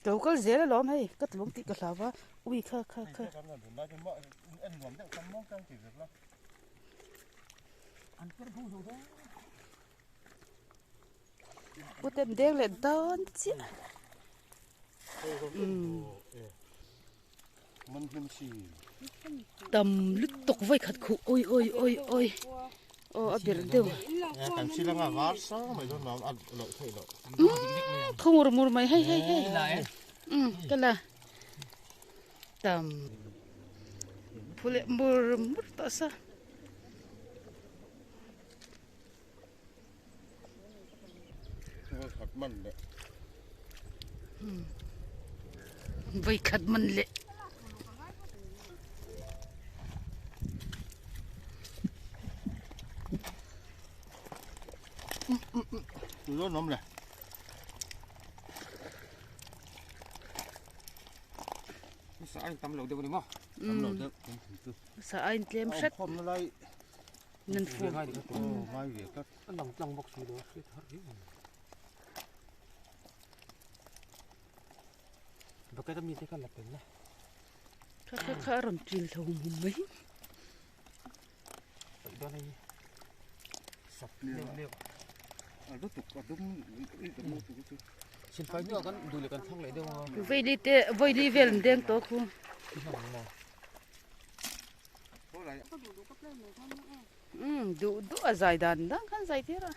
tàu có dễ lắm hay cắt lông tị cắt lava ui khơi bút tem đen lên tao chứ tầm lít tục với khát khụ ôi ở biển đâu không một mày hay cái là tầm phụ lệ một tao sao vậy khát mặn lệ nó nóng này sợ anh tắm lẩu được không? tắm lẩu được sợ anh thêm sét hôm nay nên phù hai việc các lòng bọc gì đó cái thật đấy và cái tấm nhìn thấy con là tính này khá rầm chìm thầu mấy đó này sập liều rất tục và đúng xin phải nhớ con đùi là con thang lại đâu mà vây đi về làm đen to khu đủ ở dài đàn đó khăn dài thế rồi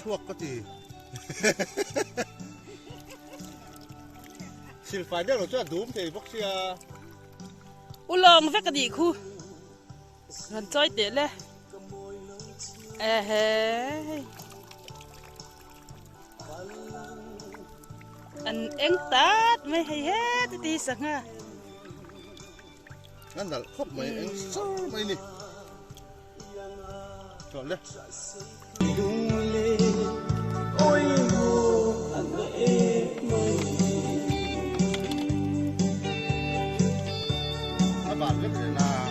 suộc cái gì xin phải nhớ là cho đúng thì bác sĩ ulang vẽ cái gì khu gần chơi để lên anh em tát mấy hay hết đi sang ha ngăn là khóc mày anh sao mày nè chọn lên ôi hồ anh em các bạn biết là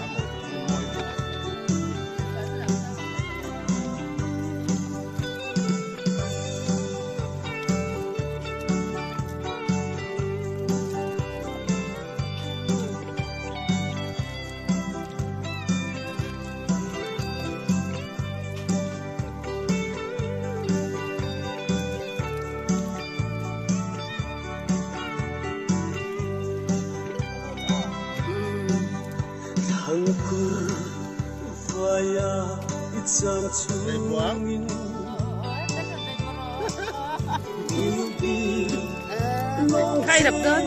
khai đập đơn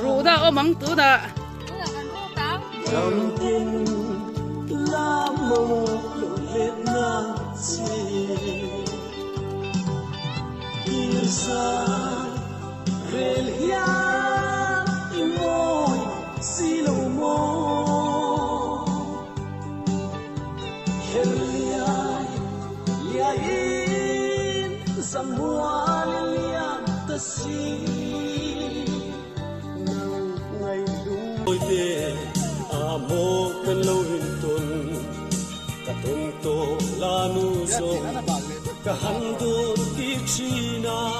rủ đã ôm mắng tứ đã ôi thế à mô cần lâu hình tuần cả tuần tô là nu sông cả hắn đô tiếc chi na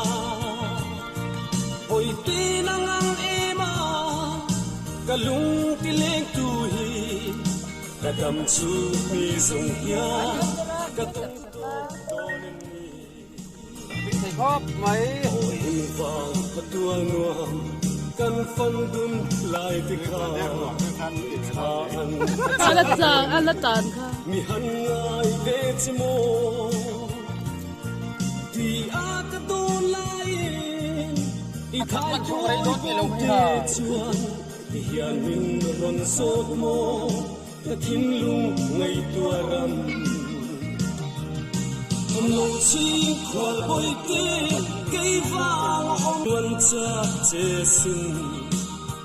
ôi thế nang ang ema cả lung ti leng tu hi cả đam chu mi sông ya cả tuần tô lên mi thầy khóc mấy ôi vàng cả tua nuông căn phân đun lại thì anh là tàn kha mi han ngai ve chmo ti a ka don lai i thai khoi bông tê chuan hiền min ron sốt mô ta thím lung ngày tua rằm nụ chi khoal bôi tê cây vàng ôm luân cha chê xin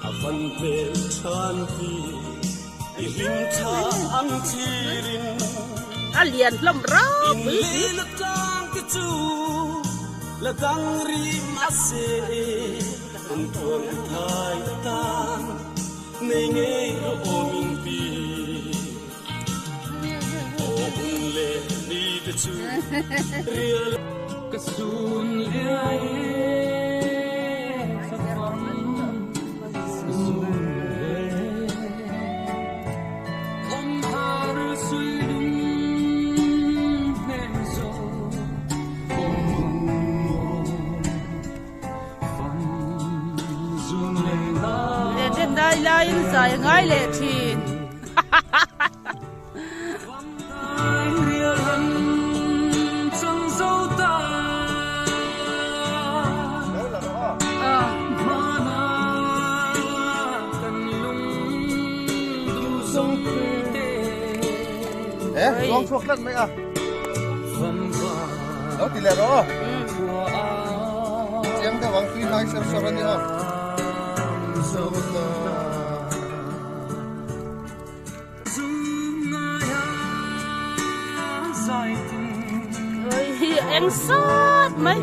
a văn về chan hi i lim tha ang thirin a liền lom rau in le la tang ke chu la tang ri ma se un tuan thai tan nei ngei ro omin pi o un le ni de chu real ka sun le ai sa fam sun le om har sui lung nem so lên đây lai dài ngay lệ thìn Ê, con thuộc lần mấy à? Đó thì là đó. Em đã vắng phi hai xem sao đi à? rồi em sót mấy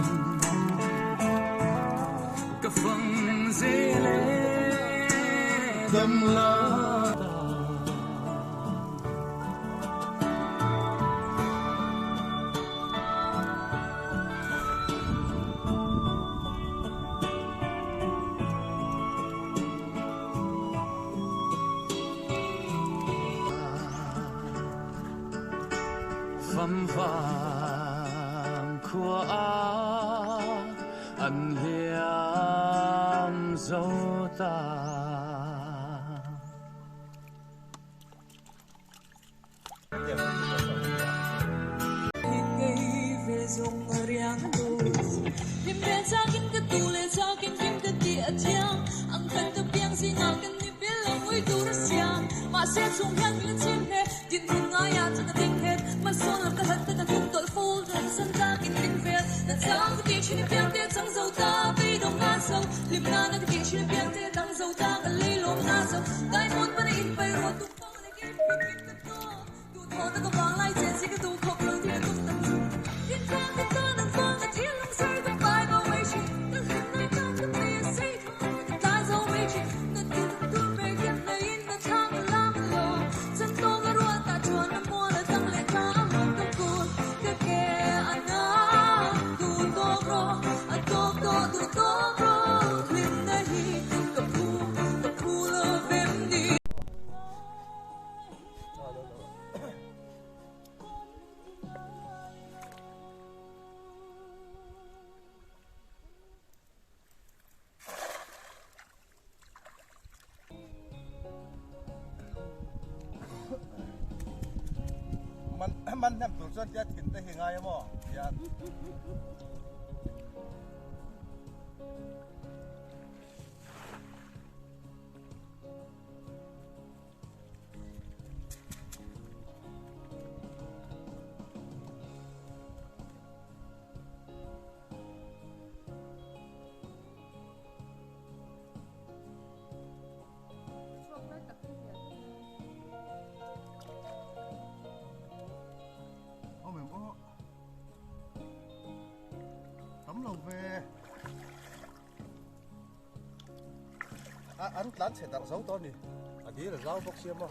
Văm vàng khua anh hiểm dấu ta sẽ dùng hết những chim hết tin buồn ngã ya chẳng có tình hết mà số làm cái hết tất cả tội phù rồi sân ra kinh linh việt đặt dáng cái tiếng trên biển tiếng trắng dầu ta vì đông ngã sâu liềm na cái tiếng trên biển tiếng trắng dầu ta cái ly lốm ngã sâu cái muốn bên in bay rồi tụt phong này kia tụt thò ta có vang lại trên gì cái tụt khóc rồi thì tụt tận thiên thang thiên ta nằm vang cái thiên long say cái bài bao vây chị cái hình này ta cái này say thôi cái ta dấu vây chị cái tiếng tụt về thiên này in cái thang làm chân tôi cái ruột ta chuồn nó mua là tăng lên ta một tâm cồn cái kẻ anh á tụt tô ro anh tô ro lên đây tập thu lơ vem điมันnằm tụt chân chết kinh tế hiện ngay mà, dạ. Tấm lòng về anh lán sẽ tặng 6 ton đi đi là rau bốc xiêm mà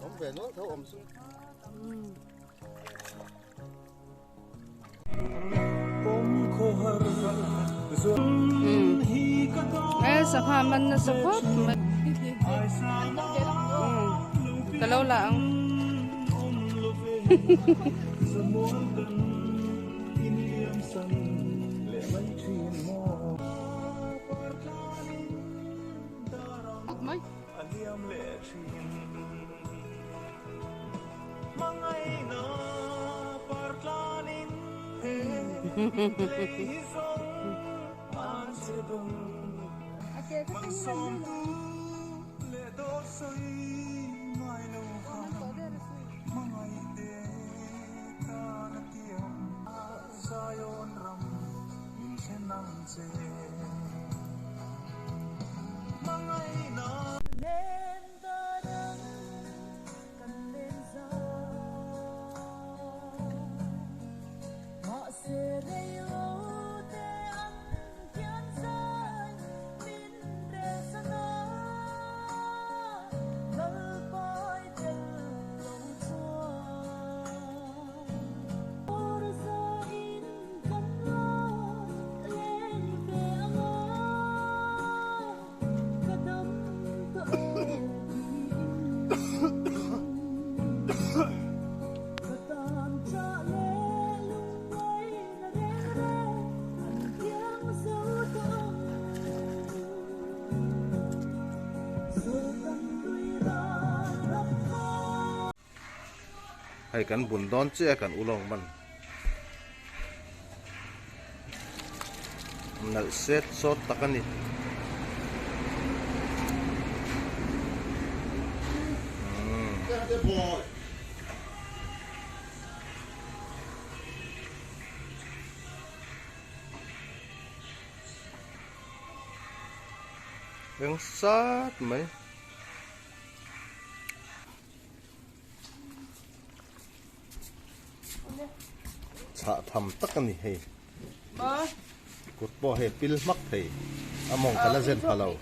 tấm về nữa thấu ẩm xuống sập hà mình sập hốt cái lâu lặng mấy Mangai na parklanin hay kan bun don che kan ulong man nal set sot takani yang sát mấy chả thầm tắc cái này hay Ba. cột bỏ hệ pil mắc thầy among kala zen phalau